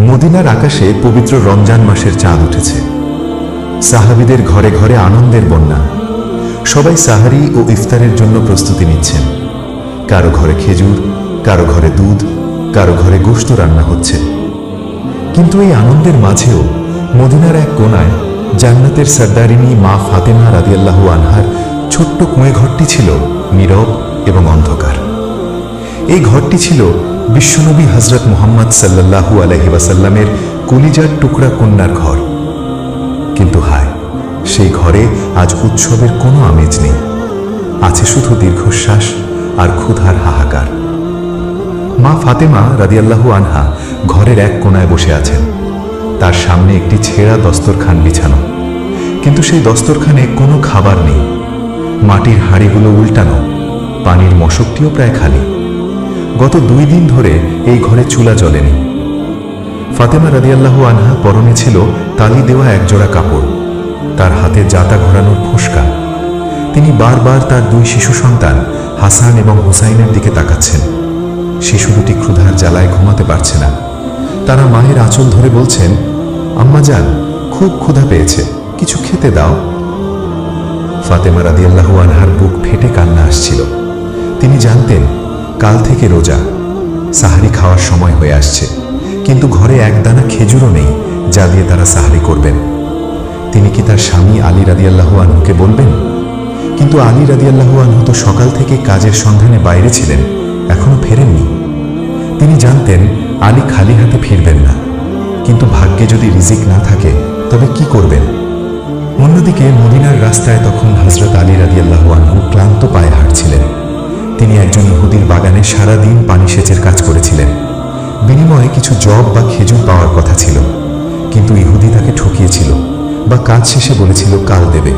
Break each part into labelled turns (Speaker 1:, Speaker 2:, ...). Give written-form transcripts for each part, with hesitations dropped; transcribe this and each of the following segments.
Speaker 1: মদিনার আকাশে পবিত্র রমজান মাসের চাঁদ উঠেছে। সাহাবীদের ঘরে ঘরে আনন্দের বন্যা। সবাই সাহারি ও ইফতারের জন্য প্রস্তুতি নিচ্ছেন। কারো ঘরে খেজুর, কারো ঘরে দুধ, কারো ঘরে গোশত রান্না হচ্ছে। কিন্তু এই আনন্দের মাঝেও মদিনার এক কোণায় জান্নাতের সর্দারিনী মা ফাতেমা রাদিয়াল্লাহু আনহার ছোট্ট কুঁয়ে ঘরটি ছিল নীরব এবং অন্ধকার। এই ঘরটি ছিল বিশ্বনবী হযরত মুহাম্মদ সাল্লাল্লাহু আলাইহি ওয়াসাল্লামের কলিজার টুকরা কন্যার ঘর। কিন্তু হায়, সেই ঘরে আজ উৎসবের কোনো আমেজ নেই। আছে শুধু দীর্ঘশ্বাস আর ক্ষুধার হাহাকার। মা ফাতেমা রাদিয়াল্লাহু আনহা ঘরের এক কোণায় বসে আছেন। তার সামনে একটি ছেঁড়া দস্তরখান বিছানো, কিন্তু সেই দস্তরখানে কোনো খাবার নেই। মাটির হাঁড়িগুলো উল্টানো, পানির মশকটিও প্রায় খালি। গত 2 দিন ধরে এই ঘরে চুলা জ্বলেনি। ফাতেমা রাদিয়াল্লাহু আনহা পরনে ছিল তালি দেওয়া একজোড়া কাপড়, তার হাতে জাতা ঘোরানোর ফোসকা। তিনি বারবার তার 2 শিশু সন্তান হাসান এবং হুসাইনের দিকে তাকাচ্ছেন। শিশু দুটি ক্ষুধার জ্বালায় ঘুমাতে পারছে না। তারা মায়ের আঁচল ধরে বলছেন, আম্মা জান, খুব ক্ষুধা পেয়েছে, কিছু খেতে দাও। ফাতেমা রাদিয়াল্লাহু আনহার বুক ফেটে কান্না আসছিল। তিনি জানতেন কাল থেকে রোজা, সাহারি খাওয়ার সময় হয়ে আসছে, কিন্তু ঘরে এক দানা খেজুরও নেই যা দিয়ে তারা সাহারি করবেন। তিনি কি তার স্বামী আলী রাদিয়াল্লাহু আনহুকে বলবেন? কিন্তু আলী রাদিয়াল্লাহু আনহু তো সকাল থেকে কাজের সন্ধানে বাইরে ছিলেন, এখনো ফেরেননি। তিনি জানতেন আলী খালি হাতে ফিরবেন না, কিন্তু ভাগ্যে যদি রিজিক না থাকে তবে কি করবেন? অন্যদিকে মদিনার রাস্তায় তখন হযরত আলী রাদিয়াল্লাহু আনহু ক্লান্ত পায়ে হাঁটছিলেন। তিনি একজন ইহুদির বাগানে সারাদিন পানি সেচের কাজ করেছিলেন। বিনিময়ে কিছু জব বা খেজুর পাওয়ার কথা ছিল, কিন্তু ইহুদি তাকে ঠকিয়েছিল বা কাজ শেষে বলেছিল কাল দেবে।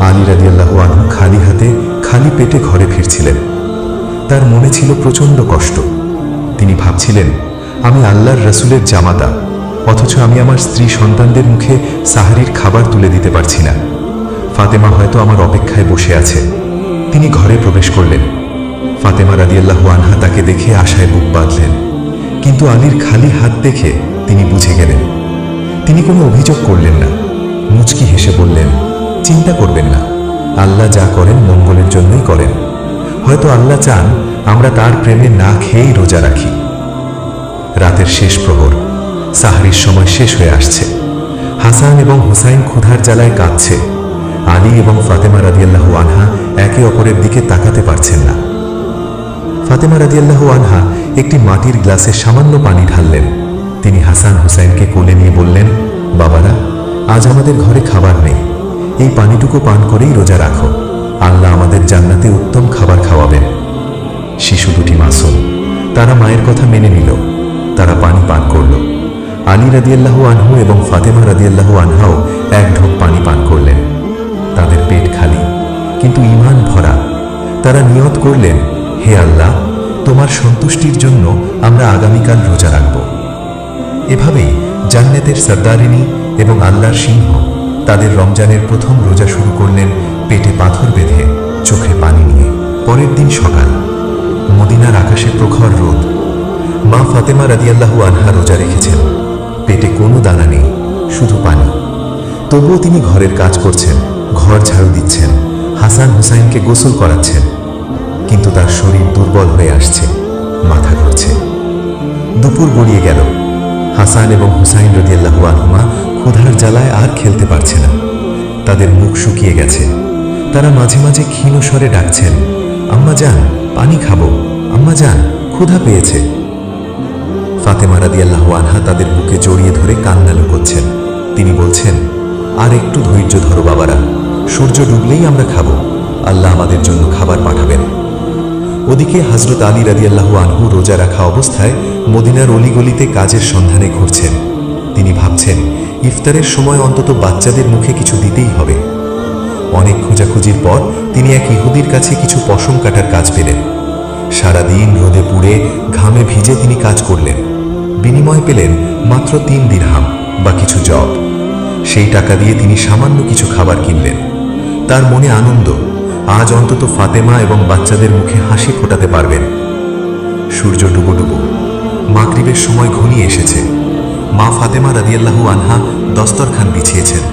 Speaker 1: আলী রাদিয়াল্লাহু আনহু খালি হাতে খালি পেটে ঘরে ফিরছিলেন। তার মনে ছিল প্রচণ্ড কষ্ট। তিনি ভাবছিলেন, আমি আল্লাহর রাসূলের জামাতা, অথচ আমি আমার স্ত্রী সন্তানদের মুখে সাহারির খাবার তুলে দিতে পারছি না। ফাতেমা হয়তো আমার অপেক্ষায় বসে আছে। তিনি ঘরে প্রবেশ করলেন। ফাতেমা রাদিয়াল্লাহু আনহা তাকে দেখে আশায় বুক বাঁধলেন, কিন্তু আলীর খালি হাত দেখে তিনি বুঝে গেলেন। তিনি কোনো অভিযোগ করলেন না, মুচকি হেসে বললেন, চিন্তা করবেন না, আল্লাহ যা করেন মঙ্গলের জন্যই করেন। হয়তো আল্লাহ চান আমরা তার প্রেমে না খেয়েই রোজা রাখি। রাতের শেষ প্রহর, সাহরির সময় শেষ হয়ে আসছে। হাসান এবং হুসাইন ক্ষুধার জ্বালায় কাঁদছে। আলী এবং ফাতেমা রাদিয়াল্লাহু আনহা একে অপরের দিকে তাকাতে পারছেন না। ফাতেমা রাদিয়াল্লাহু আনহা একটি মাটির গ্লাসে সামান্য পানি ঢাললেন। তিনি হাসান হুসাইনকে কোলে নিয়ে বললেন, বাবারা, আজ আমাদের ঘরে খাবার নেই, এই পানিটুকু পান করেই রোজা রাখো, আল্লাহ আমাদের জান্নাতে উত্তম খাবার খাওয়াবেন। শিশু দুটি মাসুম, তারা মায়ের কথা মেনে নিল। তারা পানি পান করল। আলী রাদিয়াল্লাহু আনহু এবং ফাতেমা রাদিয়াল্লাহু আনহাও এক ঢোক পানি পান করলেন। তাদের পেট খালি, কিন্তু ঈমান ভরা। তারা নিয়ত করলেন, হে আল্লাহ, তোমার সন্তুষ্টির জন্য আমরা আগামীকাল রোজা রাখব। এভাবেই জান্নাতের সর্দারিনী এবং আল্লাহর সিংহ তাদের রমজানের প্রথম রোজা শুরু করলেন পেটে পাথর বেঁধে, চোখে পানি নিয়ে। পরের দিন সকাল, মদিনার আকাশে প্রখর রোদ। মা ফাতেমা রাদিয়াল্লাহু আনহা রোজা রেখেছেন। পেটে কোনো দানা নেই, শুধু পানি। তবুও তিনি ঘরের কাজ করছেন, ঘর ঝাড়ু দিচ্ছেন, হাসান হুসাইনকে গোসল করাচ্ছেন। কিন্তু তার শরীর দুর্বল হয়ে আসছে, মাথা ঘুরছে। দুপুর গড়িয়ে গেল। হাসান এবং হুসাইন রাদিয়াল্লাহু আনহুমা ক্ষুধার জ্বালায় আর খেলতে পারছে না। তাদের মুখ শুকিয়ে গেছে। তারা মাঝে মাঝে ক্ষীণ স্বরে ডাকছেন, আম্মা জান, পানি খাবো, আম্মা জান, ক্ষুধা পেয়েছে। ফাতেমা রাদিয়াল্লাহু আনহা তাদের বুকে জড়িয়ে ধরে কান্না লুকোচ্ছেন। তিনি বলছেন, আর একটু ধৈর্য ধরো বাবারা, সূর্য ডুবলেই আমরা খাবো, আল্লাহ আমাদের জন্য খাবার পাঠাবেন। ওদিকে হযরত আলী রাদিয়াল্লাহু আনহু রোজা রাখা অবস্থায় মদিনার অলিগলিতে কাজের সন্ধানে ঘুরছেন। তিনি ভাবছেন, ইফতারের সময় অন্তত বাচ্চাদের মুখে কিছু দিতেই হবে। অনেক খোঁজাখুঁজির পর তিনি এক ইহুদির কাছে কিছু পশম কাটার কাজ পেলেন। সারাদিন রোদে পুড়ে ঘামে ভিজে তিনি কাজ করলেন। বিনিময় পেলেন মাত্র 3 দিরহাম বা কিছু জব। সেই টাকা দিয়ে তিনি সামান্য কিছু খাবার কিনলেন। তার মনে আনন্দ, আজ অন্তত ফাতেমা এবং বাচ্চাদের মুখে হাসি ফোটাতে পারবেন। সূর্য ডুবো ডুবো, মাগরিবের সময় ঘনিয়ে এসেছে। মা ফাতেমা রাদিয়াল্লাহু আনহা দস্তরখান বিছিয়েছেন।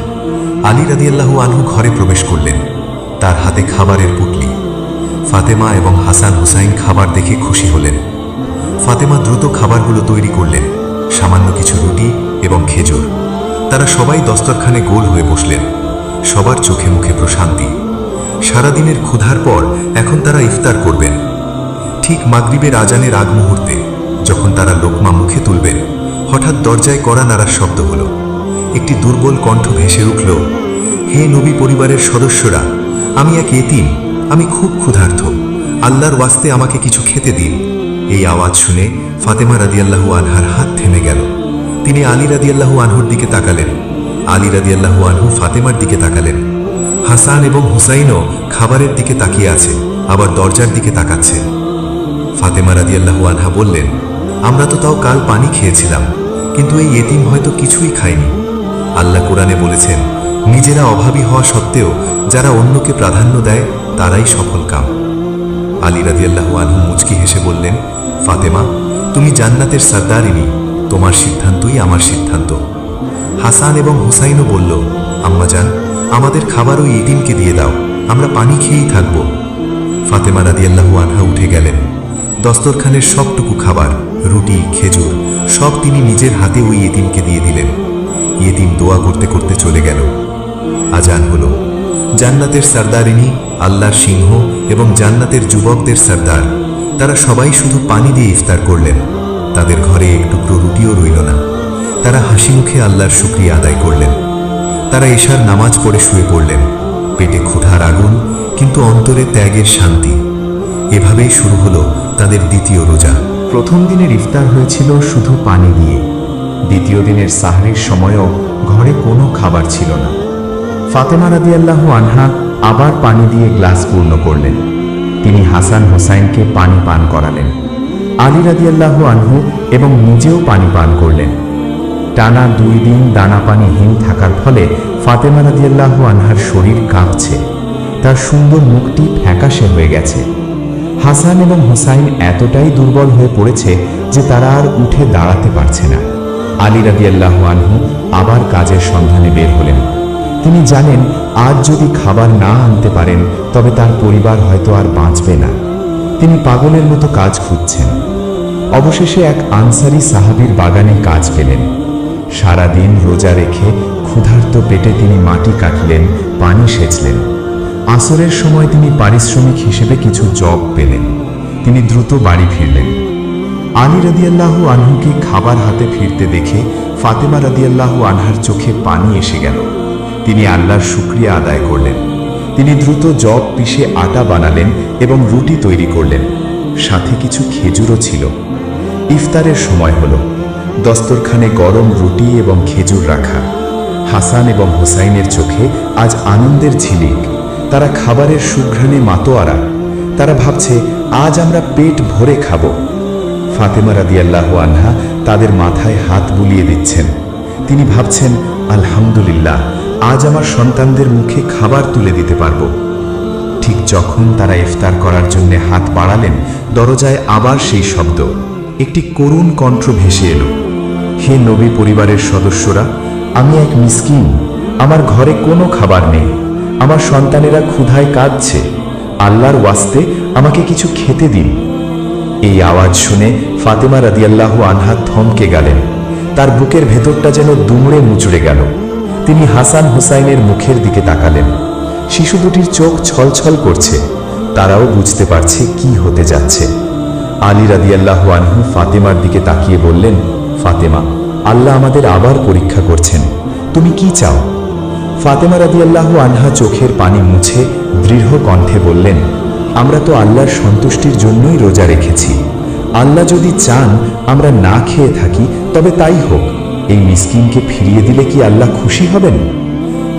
Speaker 1: আলী রাদিয়াল্লাহু আনহু ঘরে প্রবেশ করলেন, তার হাতে খাবারের পুটলি। ফাতেমা এবং হাসান হুসাইন খাবার দেখে খুশি হলেন। ফাতেমা দ্রুত খাবারগুলো তৈরি করলেন, সামান্য কিছু রুটি এবং খেজুর। তারা সবাই দস্তরখানে গোল হয়ে বসলেন, সবার চোখে মুখে প্রশান্তি। সারাদিনের ক্ষুধার পর এখন তারা ইফতার করবেন। ঠিক মাগরিবের আজানের আগ মুহূর্তে যখন তারা লোকমা মুখে তুলবেন, হঠাৎ দরজায় কড়া নাড়ার শব্দ হলো। একটি দুর্বল কণ্ঠ ভেসে উঠল, হে নবী পরিবারের সদস্যরা, আমি এক এতিম, আমি খুব ক্ষুধার্ত, আল্লাহর ওয়াস্তে আমাকে কিছু খেতে দিন। এই আওয়াজ শুনে ফাতেমা রাদিয়াল্লাহু আনহার হাত থেমে গেল। তিনি আলী রাদিয়াল্লাহু আনহুর দিকে তাকালেন, আলী রাদিয়াল্লাহু আনহু ফাতেমার দিকে তাকালেন। হাসান এবং হুসাইনও খাবারের দিকে তাকিয়ে আছে, আবার দরজার দিকে তাকাচ্ছে। ফাতেমা রাদিয়াল্লাহু আনহা বললেন, আমরা তো তাও কাল পানি খেয়েছিলাম, কিন্তু এই এতিম হয়তো কিছুই খায়নি। আল্লাহ কোরআনে বলেছেন, নিজেরা অভাবী হওয়া সত্ত্বেও যারা অন্যকে প্রাধান্য দেয় তারাই সফলকাম। আলী রাদিয়াল্লাহু আনহু মুচকি হেসে বললেন, ফাতেমা, তুমি জান্নাতের সরদারিনী, তোমার সিদ্ধান্তই আমার সিদ্ধান্ত। হাসান এবং হুসাইনও বলল, আম্মাজান, আমাদের খাবার ওই এতিমকে দিয়ে দাও, আমরা পানি খেয়েই থাকব। ফাতেমা রাদিয়াল্লাহু আনহা উঠে গেলেন। দস্তরখানের সবটুকু খাবার, রুটি, খেজুর সব তিনি নিজের হাতে ওই এতিমকে দিয়ে দিলেন। এতিম দোয়া করতে করতে চলে গেল। আজান হলো। জান্নাতের সরদারিনী, আল্লাহর সিংহ এবং জান্নাতের যুবকদের সরদার, তারা সবাই শুধু পানি দিয়ে ইফতার করলেন। তাদের ঘরে এক টুকরো রুটিও রইল না। তারা হাসি মুখে আল্লাহর শুকরিয়া আদায় করলেন। তারা এশার নামাজ পড়ে শুয়ে পড়লেন, পেটে ক্ষুধার আগুন, কিন্তু অন্তরে ত্যাগের শান্তি। এভাবেই শুরু হলো তাদের দ্বিতীয় রোজা।
Speaker 2: প্রথম দিনের ইফতার হয়েছিল শুধু পানি দিয়ে। দ্বিতীয় দিনের সাহরির সময়ও ঘরে কোনো খাবার ছিল না। ফাতেমা রাদিয়াল্লাহু আনহা আবার পানি দিয়ে গ্লাস পূর্ণ করলেন। তিনি হাসান হোসাইনকে পানি পান করালেন। আলী রাদিয়াল্লাহু আনহু এবং নিজেও পানি পান করলেন। টানা 2 দিন দানা পানিহীন থাকার ফলে ফাতেমা রাদিয়াল্লাহু আনহার শরীর কাঁপছে, তার সুন্দর মুখটি ফ্যাকাশে হয়ে গেছে। হাসান এবং হোসাইন এতটাই দুর্বল হয়ে পড়েছে যে তারা আর উঠে দাঁড়াতে পারছে না। আলী রাদিয়াল্লাহু আনহু আবার কাজের সন্ধানে বের হলেন। তিনি জানেন, আজ যদি খাবার না আনতে পারেন তবে তার পরিবার হয়তো আর বাঁচবে না। তিনি পাগলের মতো কাজ খুঁজছেন। অবশেষে এক আনসারি সাহাবীর বাগানে কাজ পেলেন। সারাদিন রোজা রেখে ক্ষুধার্ত পেটে তিনি মাটি কাটলেন, পানি সেচলেন। আসরের সময় তিনি পারিশ্রমিক হিসেবে কিছু জব পেলেন। তিনি দ্রুত বাড়ি ফিরলেন। আলী রাদিয়াল্লাহু আনহুকে খাবার হাতে ফিরতে দেখে ফাতেমা রাদিয়াল্লাহু আনহার চোখে পানি এসে গেল। তিনি আল্লাহর শুকরিয়া আদায় করলেন। তিনি দ্রুত জব পিষে আটা বানালেন এবং রুটি তৈরি করলেন, সাথে কিছু খেজুরও ছিল। ইফতারের সময় হলো। দস্তরখানে গরম রুটি এবং খেজুর রাখা। হাসান এবং হোসাইনের চোখে আজ আনন্দের ঝিলিক। তারা খাবারের সুঘ্রাণে মাতোয়ারা। তারা ভাবছে, আজ আমরা পেট ভরে খাবো। ফাতেমা রাদিয়াল্লাহু আনহা তাদের মাথায় হাত বুলিয়ে দিচ্ছেন। তিনি ভাবছেন, আলহামদুলিল্লাহ, আজ আমার সন্তানদের মুখে খাবার তুলে দিতে পারবো। ঠিক যখন তারা ইফতার করার জন্য হাত বাড়ালেন, দরজায় আবার সেই শব্দ। একটি করুণ কণ্ঠ ভেসে এলো, হে নবী পরিবারের সদস্যরা, আমি এক মিসকিন, আমার ঘরে কোনো খাবার নেই, আমার সন্তানেরা ক্ষুধায় কাঁদছে, আল্লাহর ওয়াস্তে আমাকে কিছু খেতে দিন। এই আওয়াজ শুনে ফাতেমা রাদিয়াল্লাহু আনহা থমকে গেলেন। তার বুকের ভেতরটা যেন দুমড়ে মুচড়ে গেল। তিনি হাসান হোসাইনের মুখের দিকে তাকালেন। শিশু দুটির চোখ ছলছল করছে, তারাও বুঝতে পারছে কি হতে যাচ্ছে। আলী রাদিয়াল্লাহু আনহু ফাতেমার দিকে তাকিয়ে বললেন, ফাতেমা, আল্লাহ আমাদের আবার পরীক্ষা করছেন, তুমি কি চাও? ফাতেমা রাদিয়াল্লাহু আনহা চোখের পানি মুছে দৃঢ় কণ্ঠে বললেন, আমরা তো আল্লাহর সন্তুষ্টির জন্যই রোজা রেখেছি। আল্লাহ যদি চান আমরা না খেয়ে থাকি তবে তাই হোক। এই মিসকিনকে ফিরিয়ে দিলে কি আল্লাহ খুশি হবেন?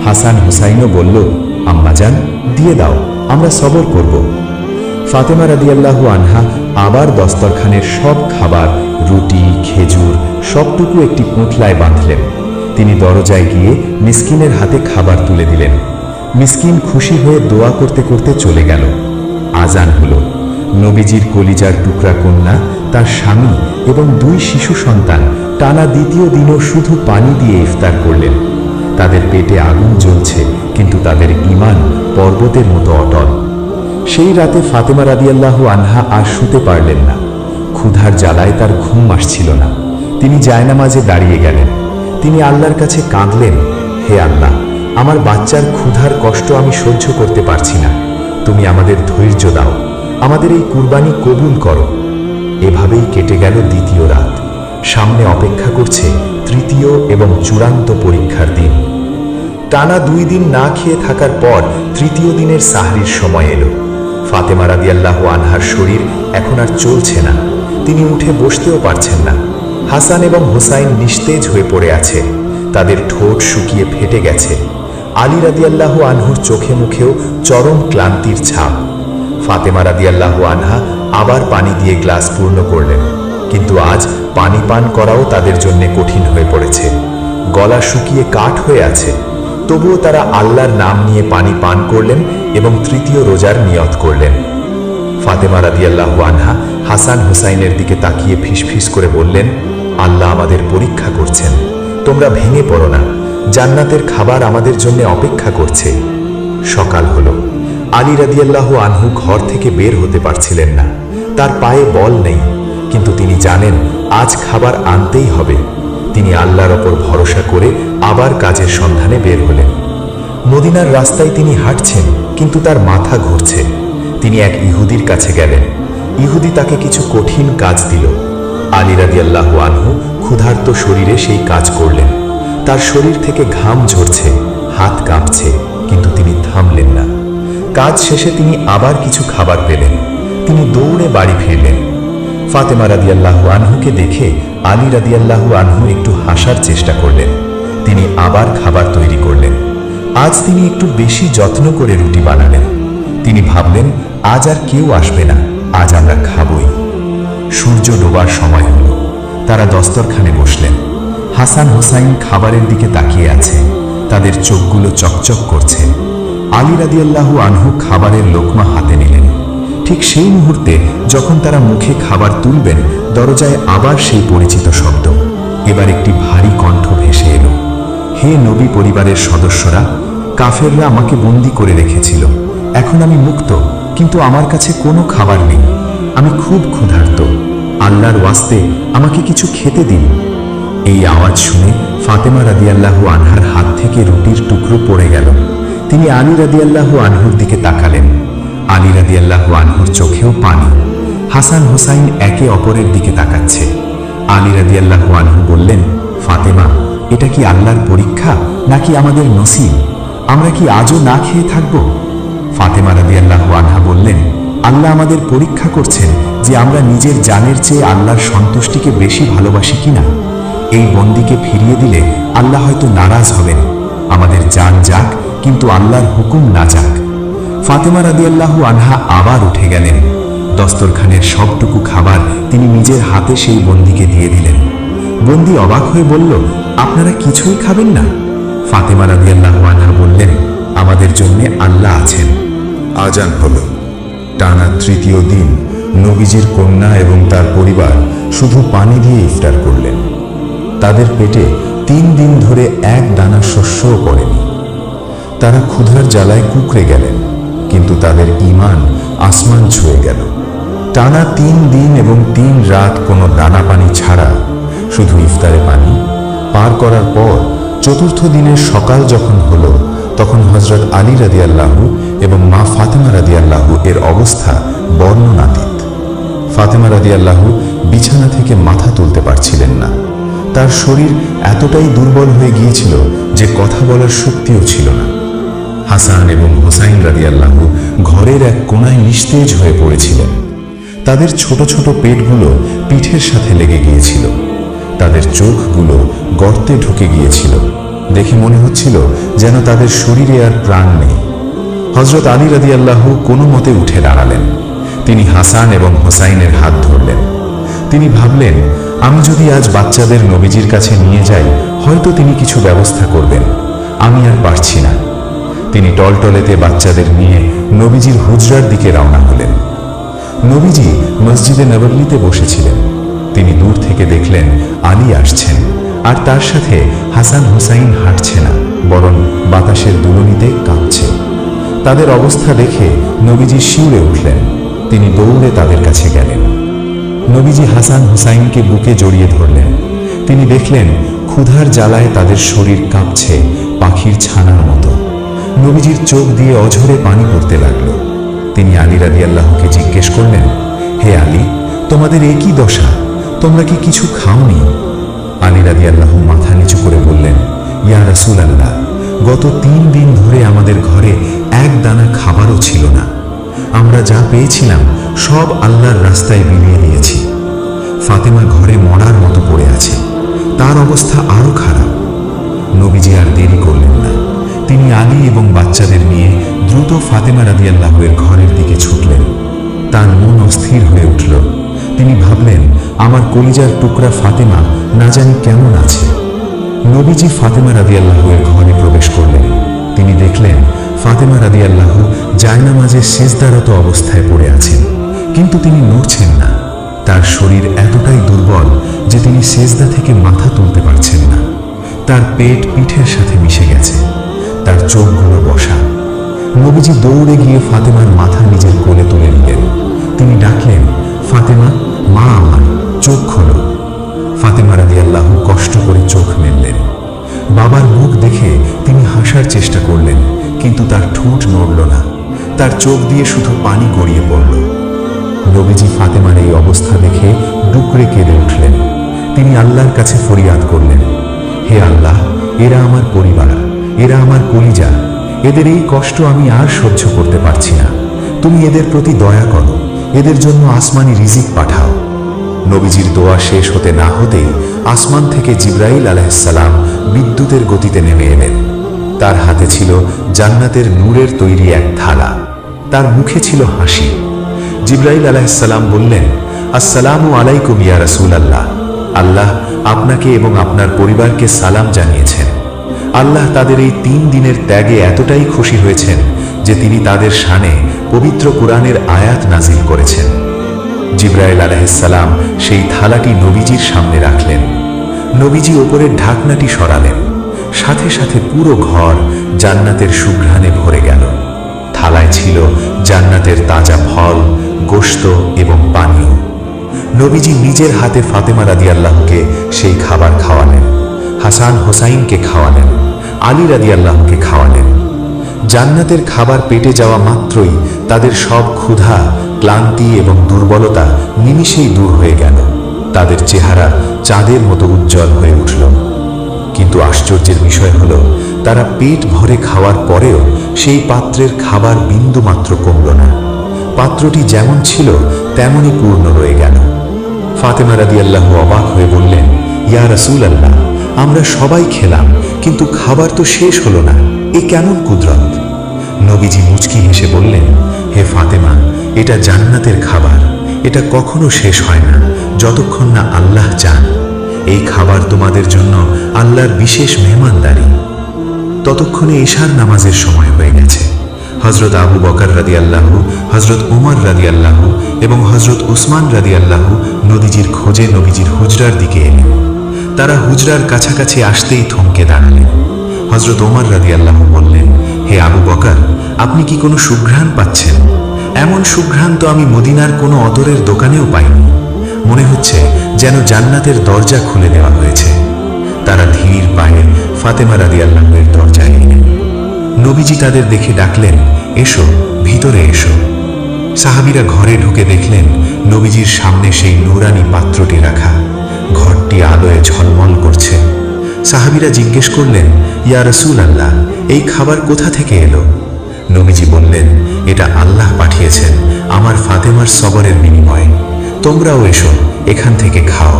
Speaker 2: হাসান হোসাইনও বলল, আম্মাজান, দিয়ে দাও, আমরা সবর করব। ফাতেমা রাদিয়াল্লাহু আনহা আবার দস্তরখানের সব খাবার, রুটি, খেজুর সবটুকু একটি পুঁটলায় বাঁধলেন। তিনি দরজায় গিয়ে মিসকিনের হাতে খাবার তুলে দিলেন। মিসকিন খুশি হয়ে দোয়া করতে করতে চলে গেল। আজান হলো। নবীজির কলিজার টুকরা কন্যা, তার স্বামী এবং 2 শিশু সন্তান টানা দ্বিতীয় দিনও শুধু পানি দিয়ে ইফতার করলেন। তাদের পেটে আগুন জ্বলছে, কিন্তু তাদের ঈমান পর্বতের মতো অটল। সেই রাতে ফাতেমা রাদিয়াল্লাহু আনহা আর শুতে পারলেন না। ক্ষুধার জ্বালায় তার ঘুম আসছিল না। তিনি জায়নামাজে দাঁড়িয়ে গেলেন। তিনি আল্লাহর কাছে কাঁদলেন, হে আল্লাহ, আমার বাচ্চার ক্ষুধার কষ্ট আমি সহ্য করতে পারছি না। তুমি আমাদের ধৈর্য দাও, আমাদের এই কুরবানি কবুল করো। এভাবেই কেটে গেল দ্বিতীয় রাত। সামনে অপেক্ষা করছে তৃতীয় এবং চূড়ান্ত পরীক্ষার দিন। টানা 2 দিন না খেয়ে থাকার পর তৃতীয় দিনের সাহরির সময় এলো। ফাতেমা রাদিয়াল্লাহু আনহার শরীর এখন আর চলছে না। তিনি উঠে বসতেও পারছেন না। হাসান এবং হোসাইন নিস্তেজ হয়ে পড়ে আছে। তাদের ঠোঁট শুকিয়ে ফেটে গেছে। আলী রাদিয়াল্লাহু আনহুর চোখে মুখেও চরম ক্লান্তির ছাপ। ফাতেমা রাদিয়াল্লাহু আনহা আবার পানি দিয়ে গ্লাস পূর্ণ করলেন, কিন্তু আজ পানি পান করাও তাদের জন্য কঠিন হয়ে পড়েছে। গলা শুকিয়ে কাঠ হয়ে আছে। তবুও তারা আল্লাহর নাম নিয়ে পানি পান করলেন এবং তৃতীয় রোজার নিয়ত করলেন। ফাতেমা রাদিয়াল্লাহু আনহা হাসান হোসাইনের দিকে তাকিয়ে ফিসফিস করে বললেন, আল্লাহ আমাদের পরীক্ষা করছেন, তোমরা ভেঙে পড়ো না, জান্নাতের খাবার আমাদের জন্য অপেক্ষা করছে। সকাল হলো। আলী রাদিয়াল্লাহু আনহু ঘর থেকে বের হতে পারছিলেন না। তার পায়ে বল নেই, কিন্তু তিনি জানেন আজ খাবার আনতেই হবে। তিনি আল্লাহর ওপর ভরসা করে আবার কাজের সন্ধানে বের হলেন। মদিনার রাস্তায় তিনি হাঁটছেন, কিন্তু তার মাথা ঘুরছে। তিনি এক ইহুদির কাছে গেলেন। ইহুদি তাকে কিছু কঠিন কাজ দিল। আলী রাদিয়াল্লাহু আনহু ক্ষুধার্ত শরীরে সেই কাজ করলেন। তার শরীর থেকে ঘাম ঝরছে, হাত কাঁপছে, কিন্তু তিনি থামলেন না। কাজ শেষে তিনি আবার কিছু খাবার পেলেন। তিনি দৌড়ে বাড়ি ফিরলেন। ফাতেমা রাদিয়াল্লাহু আনহুকে দেখে আলী রাদিয়াল্লাহু আনহু একটু হাসার চেষ্টা করলেন। তিনি আবার খাবার তৈরি করলেন। আজ তিনি একটু বেশি যত্ন করে রুটি বানালেন। তিনি ভাবলেন, আজ আর কেউ আসবে না, আজ আমরা খাবই। সূর্য ডোবার সময় হলো। তারা দস্তরখানে বসলেন। হাসান হোসাইন খাবারের দিকে তাকিয়ে আছে। তাদের চোখগুলো চকচক করছে। আলী রাদিয়াল্লাহু আনহু খাবারের লোকমা হাতে নিলেন। ঠিক সেই মুহূর্তে যখন তারা মুখে খাবার তুলবেন, দরজায় আবার সেই পরিচিত শব্দ। এবার একটি ভারী কণ্ঠ ভেসে এলো, হে নবী পরিবারের সদস্যরা, কাফেররা আমাকে বন্দী করে রেখেছিল। এখন আমি মুক্ত, কিন্তু আমার কাছে কোনো খাবার নেই। আমি খুব ক্ষুধার্ত। আল্লাহর ওয়াস্তে আমাকে কিছু খেতে দিন। এই আওয়াজ শুনে ফাতেমা রাদিয়াল্লাহু আনহার হাত থেকে রুটির টুকরো পড়ে গেল। তিনি আলী রাদিয়াল্লাহু আনহুর দিকে তাকালেন। আলী রাদিয়াল্লাহু আনহুর চোখেও পানি। হাসান হোসাইন একে অপরের দিকে তাকাচ্ছে। আলী রাদিয়াল্লাহু আনহু বললেন, ফাতেমা, এটা কি আল্লাহর পরীক্ষা নাকি আমাদের নসিব? আমরা কি আজও না খেয়ে থাকব? ফাতেমা রাদিয়াল্লাহু আনহা বললেন, আল্লাহ আমাদের পরীক্ষা করছেন যে আমরা নিজের জানের চেয়ে আল্লাহর সন্তুষ্টিকে বেশি ভালোবাসি কিনা। এই বন্দীকে ফিরিয়ে দিলে আল্লাহ হয়তো নারাজ হবেন। আমাদের জান যাক, কিন্তু আল্লাহর হুকুম না যাক। ফাতেমা রাদিয়াল্লাহু আনহা আবার উঠে গেলেন। দস্তরখানের সবটুকু খাবার তিনি নিজের হাতে সেই বন্দীকে দিয়ে দিলেন। বন্দী অবাক হয়ে বলল, আপনারা কিছুই খাবেন না? ফাতেমা রাদিয়াল্লাহু আনহা বললেন, আমাদের জন্য আল্লাহ আছেন।
Speaker 1: আজান হলো। টানা তৃতীয় দিন নবীজির কন্যা এবং তার পরিবার শুধু পানি দিয়ে ইফতার করলেন। তাদের পেটে 3 দিন ধরে এক দানা শস্যও পড়েনি। তারা ক্ষুধার জ্বালায় কুঁকড়ে গেলেন, কিন্তু তাদের ঈমান আসমান ছুঁয়ে গেল। টানা 3 দিন এবং 3 রাত কোনো দানা পানি ছাড়া শুধু ইফতারে পানি পার করার পর চতুর্থ দিনের সকাল যখন হলো, তখন হযরত আলী রাদিয়াল্লাহু এবং মা ফাতেমা রাদিয়াল্লাহু এর অবস্থা বর্ণনাতীত। ফাতেমা রাদিয়াল্লাহু বিছানা থেকে মাথা তুলতে পারছিলেন না। তার শরীর এতটাই দুর্বল হয়ে গিয়েছিল যে কথা বলার শক্তিও ছিল না। হাসান এবং হোসাইন রাদিয়াল্লাহু ঘরের এক কোণায় নিস্তেজ হয়ে পড়েছিলেন। তাদের ছোট ছোট পেটগুলো পিঠের সাথে লেগে গিয়েছিল। তাদের চোখগুলো গর্তে ঢুকে গিয়েছিল। দেখে মনে হচ্ছিল যেন তাদের শরীরে আর প্রাণ নেই। হযরত আলী রাদিয়াল্লাহু কোনো মতে উঠে দাঁড়ালেন। তিনি হাসান এবং হোসাইনের হাত ধরলেন। তিনি ভাবলেন, আমি যদি আজ বাচ্চাদের নবীজির কাছে নিয়ে যাই, হয়তো তিনি কিছু ব্যবস্থা করবেন। আমি আর পারছি না। তিনি টলটলেতে বাচ্চাদের নিয়ে নবীজির হুজরার দিকে রওনা হলেন। নবীজি মসজিদে নববীতে বসেছিলেন। তিনি দূর থেকে দেখলেন আলী আসছেন, আর তার সাথে হাসান হুসাইন হাঁটছে না, বরং বাতাসের দুলনিতে কাঁপছে। তাদের অবস্থা দেখে নবীজি শিউরে উঠলেন। তিনি দৌড়ে তাদের কাছে গেলেন। নবীজি হাসান হুসাইনকে বুকে জড়িয়ে ধরলেন। তিনি দেখলেন ক্ষুধার জ্বালায় তাদের শরীর কাঁপছে পাখির ছানার মতো। নবীজির চোখ দিয়ে অঝরে পানি পড়তে লাগলো। তিনি আলী রাদিয়াল্লাহুকে জিজ্ঞেস করলেন, হে আলী, তোমাদের এ কি দশা? তোমরা কি কিছু খাওনি? আলী রাদিয়াল্লাহু মাথা নিচু করে বললেন, ইয়া রাসূলুল্লাহ, গত 3 দিন ধরে আমাদের ঘরে এক দানা খাবারও ছিল না। আমরা যা পেয়েছিলাম সব আল্লাহর রাস্তায় বিলিয়ে দিয়েছি। ফাতেমা ঘরে মরার মতো পড়ে আছে, তার অবস্থা আরো খারাপ। নবীজি আর দেরি করলেন না। তিনি আলী এবং বাচ্চাদের নিয়ে দ্রুত ফাতেমা রাদিয়াল্লাহু এর ঘরের দিকে ছুটলেন। তার মন অস্থির হয়ে উঠল। তিনি ভাবলেন, আমার কলিজার টুকরা ফাতেমা না জানি কেমন আছে। নবীজি ফাতেমা রাদিয়াল্লাহু এর ঘরে প্রবেশ করলেন। তিনি দেখলেন ফাতেমা রাদিয়াল্লাহু জায়নামাজে সিজদারত অবস্থায় পড়ে আছেন, কিন্তু তিনি নড়ছেন না। তার শরীর এতটাই দুর্বল যে তিনি সিজদা থেকে মাথা তুলতে পারছেন না। তার পেট পিঠের সাথে মিশে গেছে, তার চোখগুলো বসা। নবীজি দৌড়ে গিয়ে ফাতেমার মাথা নিজের কোলে তুলে নিলেন। তিনি ডাকলেন, ফাতেমা, মা আমার, চোখ খোলো। ফাতেমা রাদিয়াল্লাহু কষ্ট করে চোখ মেললেন। বাবার মুখ দেখে তিনি হাসার চেষ্টা করলেন, কিন্তু তার ঠোঁট নড়ল না। তার চোখ দিয়ে শুধু পানি গড়িয়ে পড়ল। নবীজি ফাতেমার এই অবস্থা দেখে ডুকরে কেঁদে উঠলেন। তিনি আল্লাহর কাছে ফরিয়াদ করলেন, হে আল্লাহ, এরা আমার পরিবার, এরা আমার কলিজা। এদের এই কষ্ট আমি আর সহ্য করতে পারছি না। তুমি এদের প্রতি দয়া করো, এদের জন্য আসমানি রিজিক পাঠাও। নবীজির দোয়া শেষ হতে না হতেই আসমান থেকে জিবরাইল আলাইহিসসালাম বিদ্যুতের গতিতে নেমে এলেন। তার হাতে ছিল জান্নাতের নূরের তৈরি এক থালা। তার মুখে ছিল হাসি। জিবরাইল আলাইহিসসালাম বললেন, আসসালামু আলাইকুম ইয়া রাসূলুল্লাহ। আল্লাহ আপনাকে এবং আপনার পরিবারকে সালাম জানিয়েছেন। আল্লাহ তাদের এই 3 দিনের ত্যাগে এতটাই খুশি হয়েছেন যে তিনি তাদের শানে পবিত্র কুরআনের আয়াত নাজিল করেছেন। জিবরাইল আলাইহিসসালাম সেই থালাটি নবীজির সামনে রাখলেন। নবীজি ওপরের ঢাকনাটি সরালেন। সাথে সাথে পুরো ঘর জান্নাতের সুঘ্রাণে ভরে গেল। থালায় ছিল জান্নাতের তাজা ফল, গোশত এবং পানীয়। নবীজি নিজের হাতে ফাতেমা রাদিয়াল্লাহুকে সেই খাবার খাওয়ালেন, হাসান হোসাইনকে খাওয়ালেন, আলী রাদিয়াল্লাহুকে খাওয়ালেন। জান্নাতের খাবার পেটে যাওয়া মাত্রই তাদের সব ক্ষুধা, ক্লান্তি এবং দুর্বলতা নিমিষেই দূর হয়ে গেল। তাদের চেহারা চাঁদের মতো উজ্জ্বল হয়ে উঠল। কিন্তু আশ্চর্যের বিষয় হলো, তারা পেট ভরে খাওয়ার পরেও সেই পাত্রের খাবার বিন্দুমাত্র কমল না। পাত্রটি যেমন ছিল তেমনই পূর্ণ রয়ে গেল। ফাতেমা রাদিয়াল্লাহু অবাক হয়ে বললেন, ইয়া রাসূলুল্লাহ, আমরা সবাই খেলাম, কিন্তু খাবার তো শেষ হলো না। এ কেমন কুদরত? নবীজি মুচকি হেসে বললেন, হে ফাতেমা, এটা জান্নাতের খাবার। এটা কখনো শেষ হয় না যতক্ষণ না আল্লাহ চান। এই খাবার তোমাদের জন্য আল্লাহর বিশেষ মেহমানদারি। ততক্ষণে ইশার নামাজের সময় হয়ে গেছে। হযরত আবু বকর রাদিয়াল্লাহু, হযরত ওমর রাদিয়াল্লাহু এবং হযরত উসমান রাদিয়াল্লাহু নবীজির খোঁজে নবীজির হুজরার দিকে এলেন। তারা হুজরার কাছাকাছি আসতেই থমকে দাঁড়ালেন। হযরত ওমর রাদিয়াল্লাহু বললেন, হে আবু বকর, আপনি কি কোনো সুঘ্রাণ পাচ্ছেন? এমন সুঘ্রাণ তো আমি মদিনার কোনো অতরের দোকানেও পাইনি। মনে হচ্ছে যেন জান্নাতের দরজা খুলে দেওয়া হয়েছে। তারা ধীর পায়ে ফাতেমা রাদিয়াল্লাহু এর দরজায় এলেন। নবীজি তাদের দেখে ডাকলেন, এসো, ভিতরে এসো। সাহাবীরা ঘরে ঢুকে দেখলেন নবীজির সামনে সেই নুরানি পাত্রটি রাখা। ঘরটি আলোয় ঝলমল করছে। সাহাবীরা জিজ্ঞেস করলেন, ইয়া রাসূলুল্লাহ, এই খাবার কোথা থেকে এলো? নবীজি বললেন, এটা আল্লাহ পাঠিয়েছেন আমার ফাতেমার সবরের বিনিময়ে। তোমরাও এসো, এখান থেকে খাও।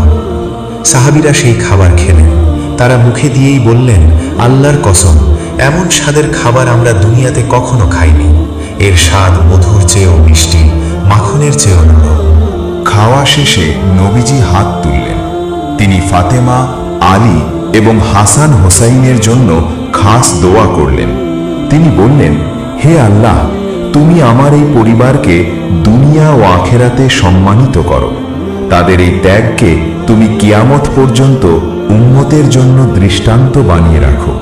Speaker 1: সাহাবীরা সেই খাবার খেলেন। তারা মুখে দিয়েই বললেন, আল্লাহর কসম, এমন স্বাদের খাবার আমরা দুনিয়াতে কখনো খাইনি। এর স্বাদ মধুর চেয়েও মিষ্টি, মাখনের চেয়েও নরম।
Speaker 3: খাওয়া শেষে নবীজি হাত তুললেন। তিনি ফাতেমা, আলী এবং হাসান হোসাইনের জন্য খাস দোয়া করলেন। তিনি বললেন, হে আল্লাহ, তুমি আমার এই পরিবারকে দুনিয়া ও আখেরাতে সম্মানিত করো। তাদের এই ত্যাগকে তুমি কিয়ামত পর্যন্ত উম্মতের জন্য দৃষ্টান্ত বানিয়ে রাখো।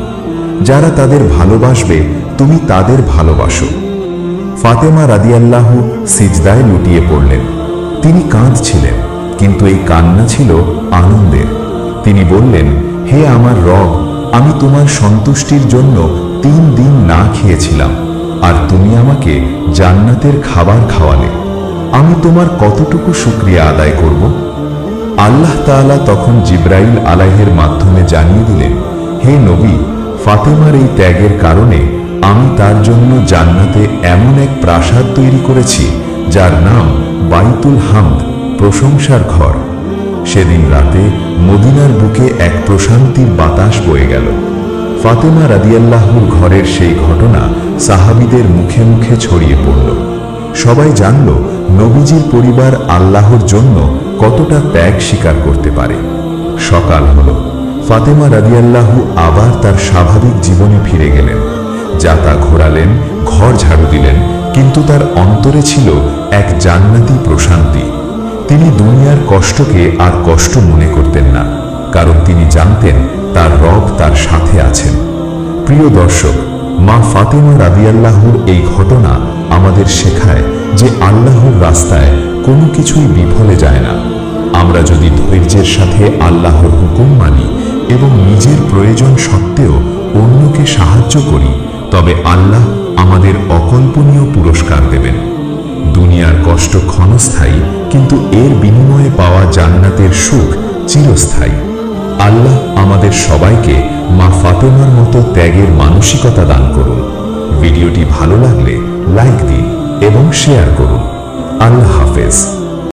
Speaker 3: যারা তাদের ভালোবাসবে তুমি তাদের ভালোবাসো। ফাতেমা রাদিয়াল্লাহু সিজদায় লুটিয়ে পড়লেন। তিনি কাঁদছিলেন, কিন্তু এই কান্না ছিল আনন্দের। তিনি বললেন, হে আমার রব, আমি তোমার সন্তুষ্টির জন্য 3 দিন না খেয়েছিলাম, আর তুমি আমাকে জান্নাতের খাবার খাওয়ালে। আমি তোমার কতটুকু শুকরিয়া আদায় করব? আল্লাহ তাআলা তখন জিবরাইল আলাইহির মাধ্যমে জানিয়ে দিলেন, হে নবী, ফাতেমার এই ত্যাগের কারণে আমি তার জন্য জান্নাতে এমন এক প্রাসাদ তৈরি করেছি যার নাম বাইতুল হামদ, প্রশংসার ঘর। সেদিন রাতে মদিনার বুকে এক প্রশান্তির বাতাস বয়ে গেল। ফাতেমা রাদিয়াল্লাহুর ঘরের সেই ঘটনা সাহাবীদের মুখে মুখে ছড়িয়ে পড়ল। সবাই জানল নবীজির পরিবার আল্লাহর জন্য কতটা ত্যাগ স্বীকার করতে পারে। সকাল হলো। ফাতেমা রাদিয়াল্লাহু আবার তার স্বাভাবিক জীবনে ফিরে গেলেন। যাতা ঘোরালেন, ঘর ঝাড়ু দিলেন, কিন্তু তার অন্তরে ছিল এক জান্নাতি প্রশান্তি। তিনি দুনিয়ার কষ্টকে আর কষ্ট মনে করতেন না, কারণ তিনি জানতেন তার রব তার সাথে আছেন। প্রিয় দর্শক, মা ফাতেমা রাদিয়াল্লাহুর এই ঘটনা আমাদের শেখায় যে আল্লাহর রাস্তায় কোনো কিছুই বিফলে যায় না। আমরা যদি ধৈর্যের সাথে আল্লাহর হুকুম মানি এবং নিজের প্রয়োজন সত্ত্বেও অন্যকে সাহায্য করি, তবে আল্লাহ আমাদের অকল্পনীয় পুরস্কার দেবেন। দুনিয়ার কষ্ট ক্ষণস্থায়ী, কিন্তু এর বিনিময়ে পাওয়া জান্নাতের সুখ চিরস্থায়ী। আল্লাহ আমাদের সবাইকে মা ফাতেমার মতো ত্যাগের মানসিকতা দান করুন। ভিডিওটি ভালো লাগলে লাইক দিন এবং শেয়ার করুন। আল্লাহ হাফেজ।